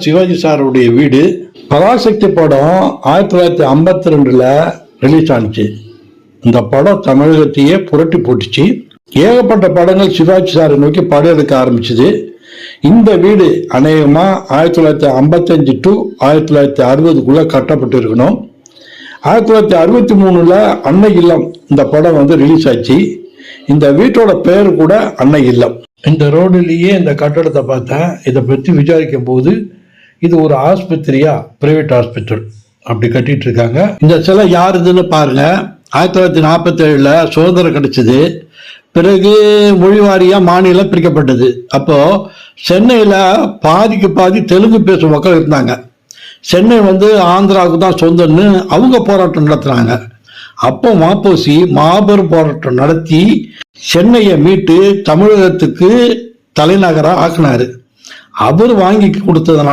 சிவாஜி சாருடைய வீடு பராசக்தி படம் 1952 ரிலீஸ் ஆனிச்சு. இந்த படம் தமிழகத்தையே புரட்டி போட்டுச்சு. ஏகப்பட்ட படங்கள் சிவாஜி சாரை நோக்கி படம் எடுக்க ஆரம்பிச்சது. இந்த வீடு அநேகமா 1955 டு 1960 கட்டப்பட்டு இருக்கணும். 1963 அன்னை இல்லம் இந்த படம் ரிலீஸ் ஆச்சு. இந்த வீட்டோட பேரு கூட அன்னை இல்லம். இந்த ரோடுலயே இந்த கட்டடத்தை பார்த்தேன். இதை பற்றி விசாரிக்கும் போது இது ஒரு ஆஸ்பத்திரியா, பிரைவேட் ஹாஸ்பிட்டல் அப்படி கட்டிட்டு இருக்காங்க. இந்த சிலை யாருதுன்னு பாருங்க. 1947 சுதந்திரம் கிடைச்சது. பிறகு மொழிவாரியா மாநிலம் பிரிக்கப்பட்டது. அப்போ சென்னையில பாதிக்கு பாதி தெலுங்கு பேசும் மக்கள் இருந்தாங்க. சென்னை ஆந்திராவுக்கு தான் சொந்தம்னு அவங்க போராட்டம் நடத்துறாங்க. அப்போ மாப்போசி மாபெரும் போராட்டம் நடத்தி சென்னையை மீட்டு தமிழகத்துக்கு தலைநகரா ஆக்கினாரு. அவர் வாங்கி கொடுத்ததுனால